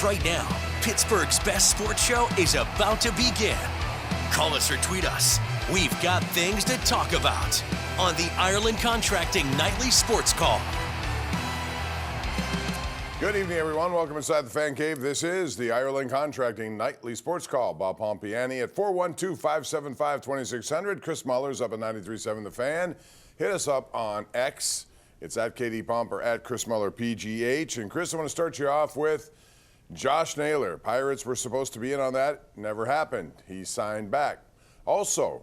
Right now, Pittsburgh's best sports show is about to begin. Call us or tweet us. We've got things to talk about on the Ireland Contracting Nightly Sports Call. Good evening, everyone. Welcome inside the Fan Cave. This is the Ireland Contracting Nightly Sports Call. Bob Pompeani at 412-575-2600. Chris Muller's up at 93.7 The Fan. Hit us up on X. It's at KD Pomp or at Chris Muller PGH. And Chris, I want to start you off with Josh Naylor. Pirates were supposed to be in on that. Never happened. He signed back. Also,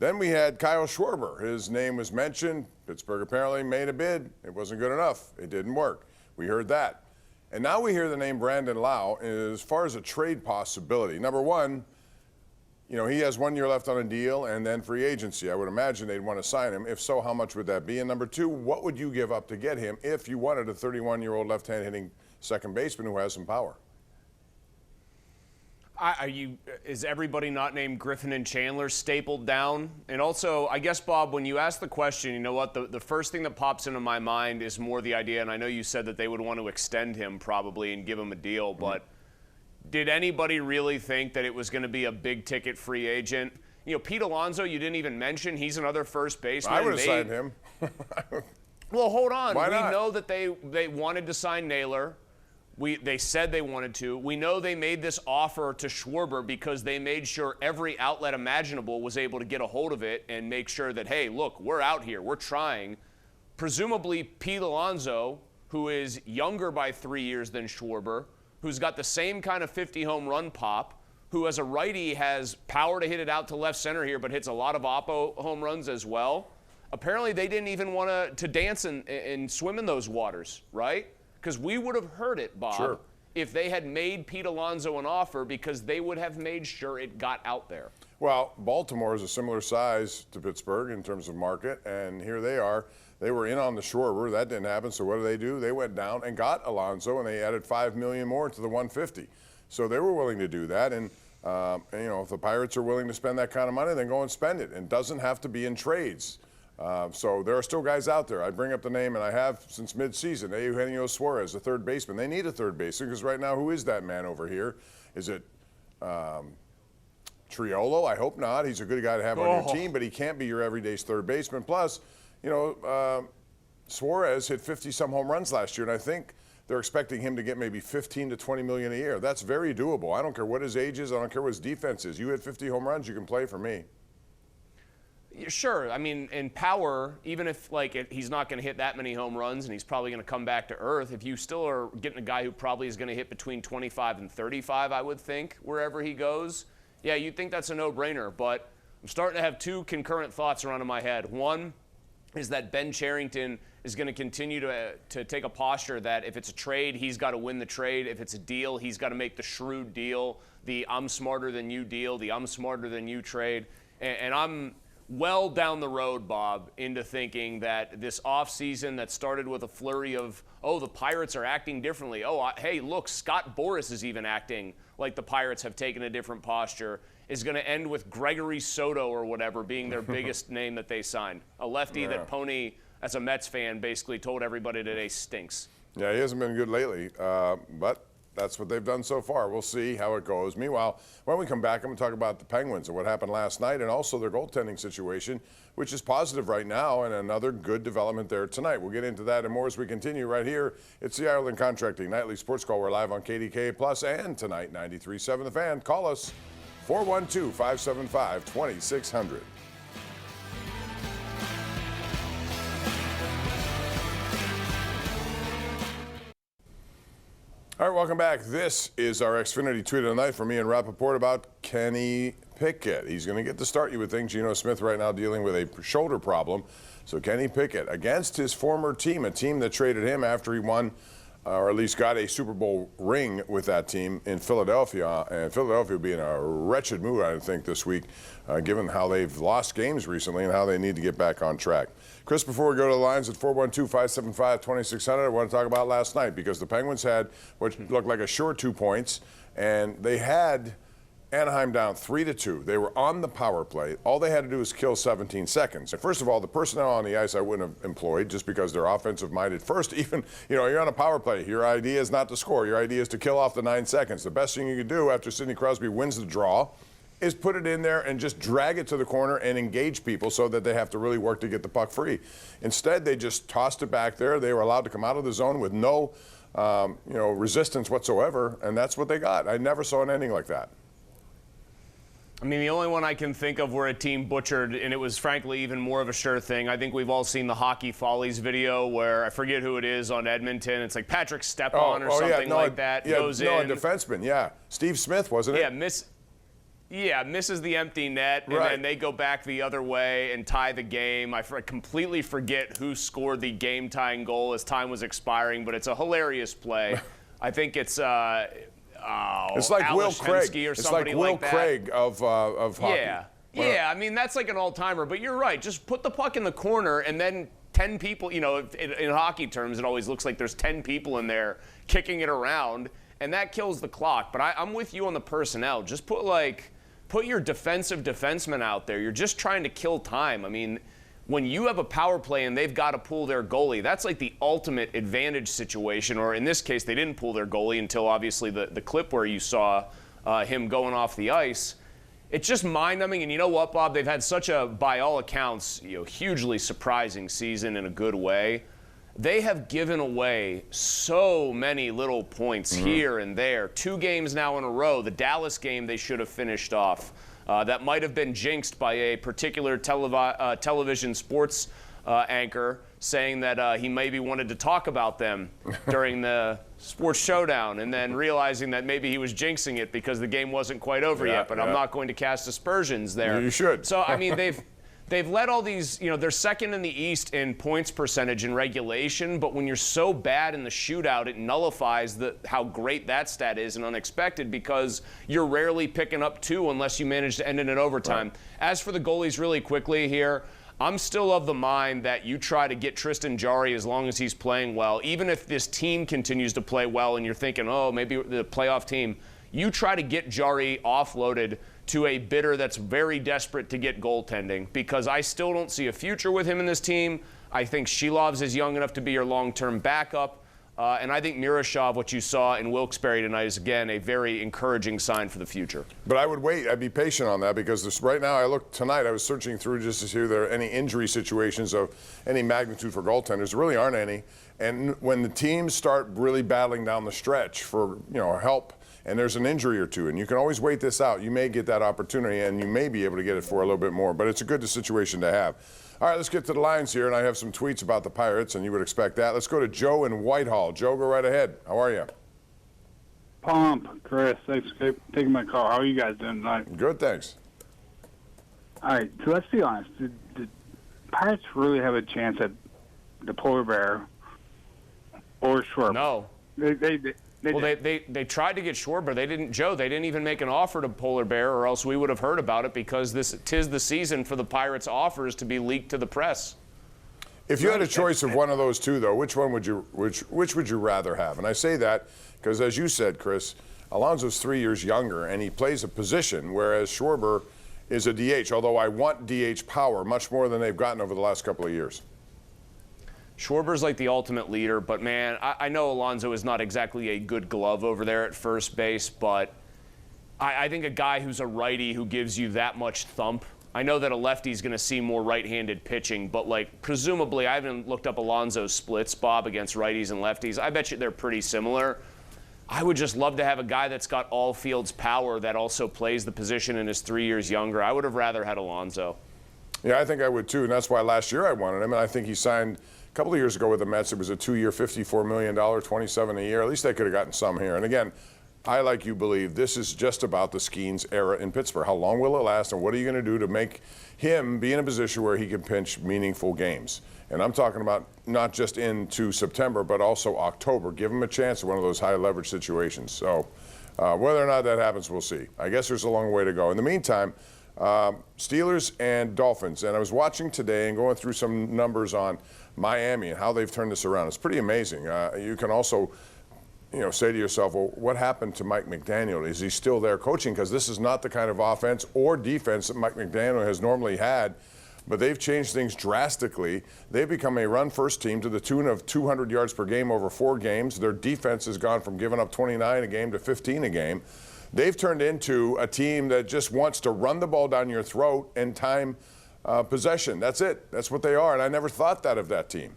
then we had Kyle Schwarber. His name was mentioned. Pittsburgh apparently made a bid. It wasn't good enough. It didn't work. We heard that. And now we hear the name Brandon Lau as far as a trade possibility. Number one, you know, he has 1 year left on a deal and then free agency. I would imagine they'd want to sign him. If so, how much would that be? And number two, what would you give up to get him if you wanted a 31-year-old left-hand hitting second baseman who has some power? Is everybody not named Griffin and Chandler stapled down? And also, I guess, Bob, when you ask the question, you know what, the first thing that pops into my mind is more the idea, and I know you said that they would want to extend him probably and give him a deal, but did anybody really think that it was going to be a big-ticket free agent? You know, Pete Alonso, you didn't even mention. He's another first baseman. I would have signed him. Well, hold on. Why not? We know that they wanted to sign Naylor. They said they wanted to. We know they made this offer to Schwarber because they made sure every outlet imaginable was able to get a hold of it and make sure that, hey, look, we're out here. We're trying. Presumably, Pete Alonso, who is younger by 3 years than Schwarber, who's got the same kind of 50 home run pop, who as a righty has power to hit it out to left center here, but hits a lot of oppo home runs as well. Apparently, they didn't even want to dance and swim in those waters, right? Because we would have heard it, Bob, sure, if they had made Pete Alonso an offer because they would have made sure it got out there. Well, Baltimore is a similar size to Pittsburgh in terms of market, and here they are. They were in on the Schwarber. That didn't happen, so what do? They went down and got Alonso, and they added $5 million more to the 150. So they were willing to do that, and you know, if the Pirates are willing to spend that kind of money, then go and spend it. It doesn't have to be in trades. So there are still guys out there. I bring up the name, and I have since midseason, Eugenio Suarez, a third baseman. They need a third baseman because right now, who is that man over here? Is it Triolo? I hope not. He's a good guy to have on your team, but he can't be your everyday third baseman. Plus, you know, Suarez hit 50-some home runs last year, and I think they're expecting him to get maybe $15 to $20 million a year. That's very doable. I don't care what his age is. I don't care what his defense is. You hit 50 home runs, you can play for me. Sure. I mean, in power, even if he's not going to hit that many home runs and he's probably going to come back to earth, if you still are getting a guy who probably is going to hit between 25 and 35, I would think, wherever he goes, yeah, you'd think that's a no-brainer. But I'm starting to have two concurrent thoughts around in my head. One is that Ben Cherington is going to continue to take a posture that if it's a trade, he's got to win the trade. If it's a deal, he's got to make the shrewd deal, the I'm smarter than you deal, the I'm smarter than you trade. And I'm well down the road, Bob, into thinking that this offseason that started with a flurry of, oh, the Pirates are acting differently. Oh, hey, look, Scott Boras is even acting like the Pirates have taken a different posture, is going to end with Gregory Soto or whatever being their biggest name that they signed. A lefty that Pony, as a Mets fan, basically told everybody today stinks. Yeah, he hasn't been good lately, but that's what they've done so far. We'll see how it goes. Meanwhile, when we come back, I'm going to talk about the Penguins and what happened last night and also their goaltending situation, which is positive right now, and another good development there tonight. We'll get into that and more as we continue right here. It's the Ireland Contracting Nightly Sports Call. We're live on KDKA Plus and tonight, 93.7 The Fan. Call us, 412-575-2600. All right, welcome back. This is our Xfinity tweet of the night from Ian Rappaport about Kenny Pickett. He's going to get the start, you would think. Geno Smith right now dealing with a shoulder problem. So Kenny Pickett against his former team, a team that traded him after he won, or at least got a Super Bowl ring with that team in Philadelphia. And Philadelphia will be in a wretched mood, I think, this week, given how they've lost games recently and how they need to get back on track. Chris, before we go to the lines at 412-575-2600, I want to talk about last night because the Penguins had what looked like a short 2 points, and they had Anaheim down 3-2. They were on the power play. All they had to do was kill 17 seconds. First of all, the personnel on the ice I wouldn't have employed just because they're offensive-minded. First, even, you're on a power play. Your idea is not to score. Your idea is to kill off the 9 seconds. The best thing you can do after Sidney Crosby wins the draw is put it in there and just drag it to the corner and engage people so that they have to really work to get the puck free. Instead, they just tossed it back there. They were allowed to come out of the zone with no, resistance whatsoever, and that's what they got. I never saw an ending like that. I mean, the only one I can think of where a team butchered, and it was frankly even more of a sure thing. I think we've all seen the Hockey Follies video where I forget who it is on Edmonton. It's like Patrick Stepan or something like that. Goes in. A defenseman, yeah. Steve Smith, wasn't it? Misses the empty net, and then they go back the other way and tie the game. I completely forget who scored the game-tying goal as time was expiring, but it's a hilarious play. I think it's it's like Will Craig. Or it's like Will Craig of hockey. Yeah. I mean, that's like an all-timer. But you're right. Just put the puck in the corner, and then 10 people. In hockey terms, it always looks like there's 10 people in there kicking it around, and that kills the clock. But I'm with you on the personnel. Just put your defensive defenseman out there. You're just trying to kill time. I mean, when you have a power play and they've got to pull their goalie, that's like the ultimate advantage situation. Or in this case, they didn't pull their goalie until obviously the clip where you saw him going off the ice. It's just mind-numbing. And you know what, Bob? They've had such a, by all accounts, hugely surprising season in a good way. They have given away so many little points here and there. 2 games now in a row. The Dallas game they should have finished off. That might have been jinxed by a particular television sports anchor saying that he maybe wanted to talk about them during the sports showdown, and then realizing that maybe he was jinxing it because the game wasn't quite over yet. But I'm not going to cast aspersions there. You should. So, I mean, they've led all these, they're second in the East in points percentage in regulation, but when you're so bad in the shootout, it nullifies how great that stat is and unexpected because you're rarely picking up 2 unless you manage to end it in overtime. Right. As for the goalies really quickly here, I'm still of the mind that you try to get Tristan Jarry as long as he's playing well. Even if this team continues to play well and you're thinking, oh, maybe the playoff team, you try to get Jarry offloaded to a bidder that's very desperate to get goaltending because I still don't see a future with him in this team. I think Shilovs is young enough to be your long-term backup. And I think Miroshov, what you saw in Wilkes-Barre tonight, is, again, a very encouraging sign for the future. But I would wait. I'd be patient on that because right now I was searching through just to see if there are any injury situations of any magnitude for goaltenders. There really aren't any. And when the teams start really battling down the stretch for, help, and there's an injury or two, and you can always wait this out. You may get that opportunity, and you may be able to get it for a little bit more, but it's a good situation to have. All right, let's get to the lines here, and I have some tweets about the Pirates, and you would expect that. Let's go to Joe in Whitehall. Joe, go right ahead. How are you? Chris, thanks for taking my call. How are you guys doing tonight? Good, thanks. All right, so let's be honest. Did Pirates really have a chance at the Polar Bear or Schwarber? No. They tried to get Schwarber. They didn't even make an offer to Polar Bear, or else we would have heard about it because tis the season for the Pirates' offers to be leaked to the press. If you had a choice of one of those two, though, which would you rather have? And I say that because, as you said, Chris, Alonso's 3 years younger, and he plays a position, whereas Schwarber is a DH, although I want DH power much more than they've gotten over the last couple of years. Schwarber's like the ultimate leader, but man, I know Alonso is not exactly a good glove over there at first base, but I think a guy who's a righty who gives you that much thump. I know that a lefty's going to see more right-handed pitching, but presumably, I haven't looked up Alonso's splits, Bob, against righties and lefties. I bet you they're pretty similar. I would just love to have a guy that's got all fields power that also plays the position and is 3 years younger. I would have rather had Alonso. Yeah, I think I would too, and that's why last year I wanted him, and I think he signed a couple of years ago with the Mets. It was a 2-year, $54 million, $27 a year. At least they could have gotten some here. And again, I, like you, believe this is just about the Skeens era in Pittsburgh. How long will it last, and what are you going to do to make him be in a position where he can pinch meaningful games? And I'm talking about not just into September, but also October. Give him a chance in one of those high-leverage situations. So whether or not that happens, we'll see. I guess there's a long way to go. In the meantime, Steelers and Dolphins. And I was watching today and going through some numbers on Miami and how they've turned this around. It's pretty amazing. You can also say to yourself, well, what happened to Mike McDaniel? Is he still there coaching? Because this is not the kind of offense or defense that Mike McDaniel has normally had. But they've changed things drastically. They've become a run-first team to the tune of 200 yards per game over 4 games. Their defense has gone from giving up 29 a game to 15 a game. They've turned into a team that just wants to run the ball down your throat and time possession. That's it. That's what they are. And I never thought that of that team.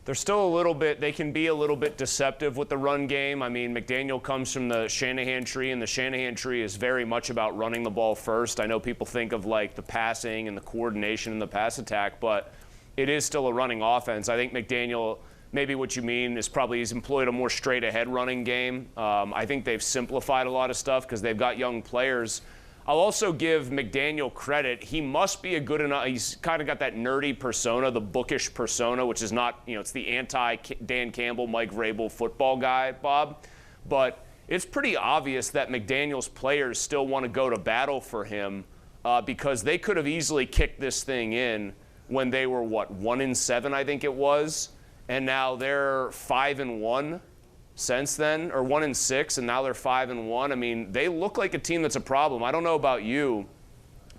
They're still they can be a little bit deceptive with the run game. I mean, McDaniel comes from the Shanahan tree, and the Shanahan tree is very much about running the ball first. I know people think of like the passing and the coordination in the pass attack, but it is still a running offense. I think McDaniel, maybe what you mean is probably he's employed a more straight ahead running game. I think they've simplified a lot of stuff because they've got young players. I'll also give McDaniel credit. He must be a good enough, he's kind of got that nerdy persona, the bookish persona, which is not, it's the anti-Dan Campbell, Mike Vrabel football guy, Bob. But it's pretty obvious that McDaniel's players still want to go to battle for him because they could have easily kicked this thing in when they were, 1-7, I think it was. And now they're 5-1. Since then, or 1-6, and now they're 5-1. I mean, they look like a team that's a problem. I don't know about you,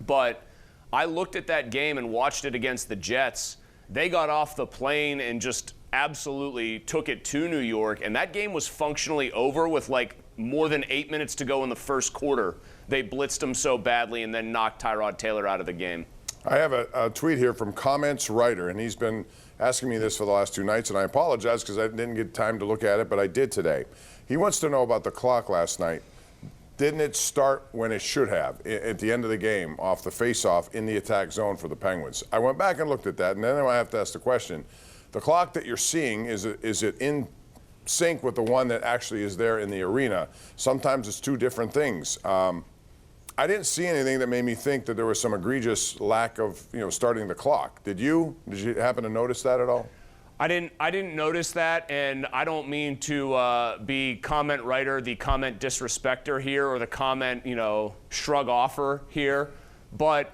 but I looked at that game and watched it against the Jets. They got off the plane and just absolutely took it to New York, and that game was functionally over with like more than 8 minutes to go in the first quarter. They blitzed them so badly and then knocked Tyrod Taylor out of the game. I have a tweet here from Comments Writer, and he's been asking me this for the last 2 nights, and I apologize because I didn't get time to look at it, but I did today. He wants to know about the clock last night. Didn't it start when it should have, at the end of the game, off the face-off in the attack zone for the Penguins? I went back and looked at that, and then I have to ask the question. The clock that you're seeing, is it in sync with the one that actually is there in the arena? Sometimes it's 2 different things. I didn't see anything that made me think that there was some egregious lack of, starting the clock. Did you? Did you happen to notice that at all? I didn't notice that, and I don't mean to be comment writer, the comment disrespecter here, or the comment, shrug offer here. But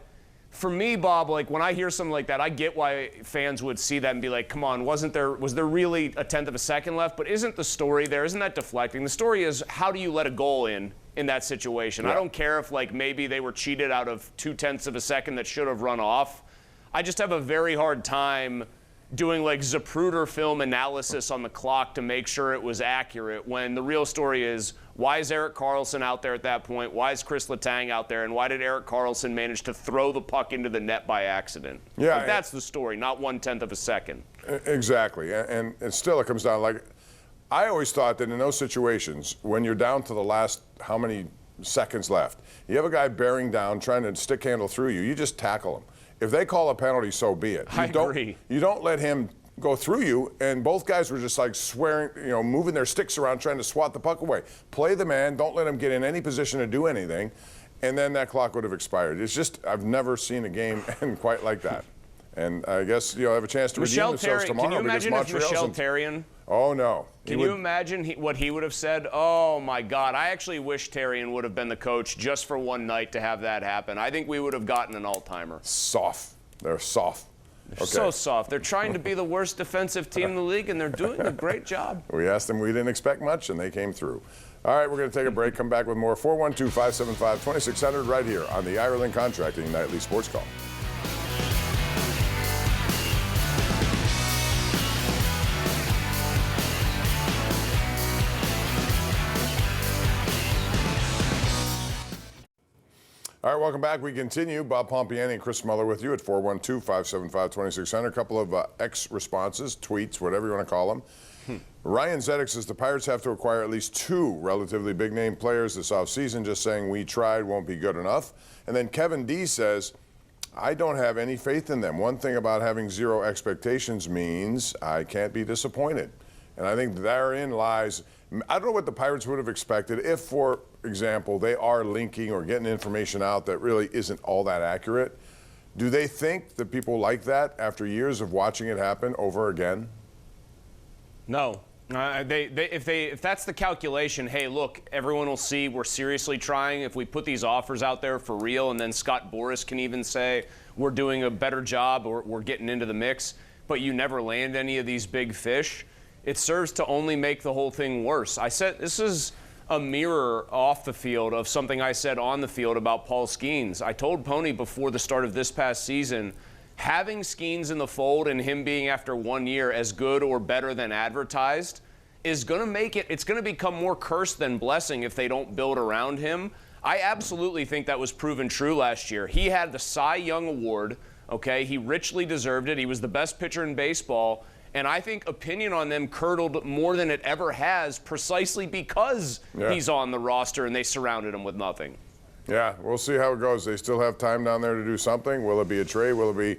for me, Bob, like when I hear something like that, I get why fans would see that and be like, come on, was there really a tenth of a second left? But isn't the story there? Isn't that deflecting? The story is, how do you let a goal in that situation? Yeah. I don't care if maybe they were cheated out of 0.2 of a second that should have run off. I just have a very hard time doing Zapruder film analysis on the clock to make sure it was accurate when the real story is, why is Erik Karlsson out there at that point? Why is Chris Letang out there? And why did Erik Karlsson manage to throw the puck into the net by accident? Yeah, that's the story, not 0.1 of a second. Exactly. And still it comes down I always thought that in those situations, when you're down to the last how many seconds left, you have a guy bearing down, trying to stick handle through you, you just tackle him. If they call a penalty, so be it. I agree. You don't let him go through you, and both guys were just swearing, moving their sticks around, trying to swat the puck away. Play the man, don't let him get in any position to do anything, and then that clock would have expired. It's just, I've never seen a game end quite like that. And I guess I have a chance to redeem themselves tomorrow. Can you imagine if Michel Therrien? Oh no. Can you imagine what he would have said? Oh my God! I actually wish Therrien would have been the coach just for one night to have that happen. I think we would have gotten an all-timer. Soft. They're soft. They're so soft. They're trying to be the worst defensive team in the league, and they're doing a great job. We asked them. We didn't expect much, and they came through. All right, we're going to take a break. Come back with more. 412-575-2600 right here on the Ireland Contracting Nightly Sports Call. All right, welcome back. We continue. Bob Pompeani and Chris Mueller with you at 412-575-2600. A couple of X responses, tweets, whatever you want to call them. Ryan Zedek says the Pirates have to acquire at least 2 relatively big-name players this offseason. Just saying we tried won't be good enough. And then Kevin D says, I don't have any faith in them. One thing about having 0 expectations means I can't be disappointed. And I think therein lies, I don't know what the Pirates would have expected if, for example, they are linking or getting information out that really isn't all that accurate. Do they think that people like that after years of watching it happen over again? No. If that's the calculation, hey, look, everyone will see we're seriously trying. If we put these offers out there for real, and then Scott Boras can even say we're doing a better job or we're getting into the mix, but you never land any of these big fish, it serves to only make the whole thing worse. I said this is a mirror off the field of something I said on the field about Paul Skeens. I told Pony before the start of this past season, having Skeens in the fold and him being after 1 year as good or better than advertised is going to make it, it's going to become more curse than blessing if they don't build around him. I absolutely think that was proven true last year. He had the Cy Young Award, okay? He richly deserved it. He was the best pitcher in baseball. And I think opinion on them curdled more than it ever has precisely because he's on the roster and they surrounded him with nothing. Yeah, we'll see how it goes. They still have time down there to do something. Will it be a trade? Will it be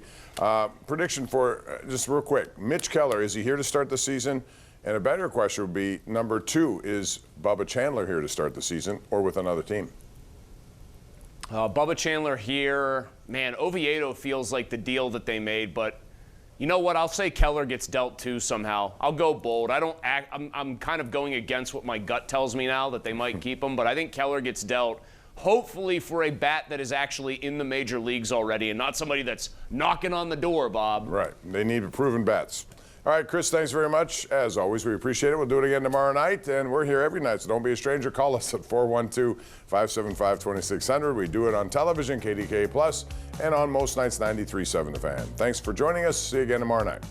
prediction for, just real quick, Mitch Keller, is he here to start the season? And a better question would be, number 2, is Bubba Chandler here to start the season or with another team? Bubba Chandler here. Man, Oviedo feels like the deal that they made, but you know what? I'll say Keller gets dealt too somehow. I'll go bold. I'm kind of going against what my gut tells me now that they might keep him, but I think Keller gets dealt, hopefully for a bat that is actually in the major leagues already and not somebody that's knocking on the door, Bob. Right. They need proven bats. All right, Chris, thanks very much. As always, we appreciate it. We'll do it again tomorrow night, and we're here every night, so don't be a stranger. Call us at 412-575-2600. We do it on television, KDKA+, and on most nights, 93.7 The Fan. Thanks for joining us. See you again tomorrow night.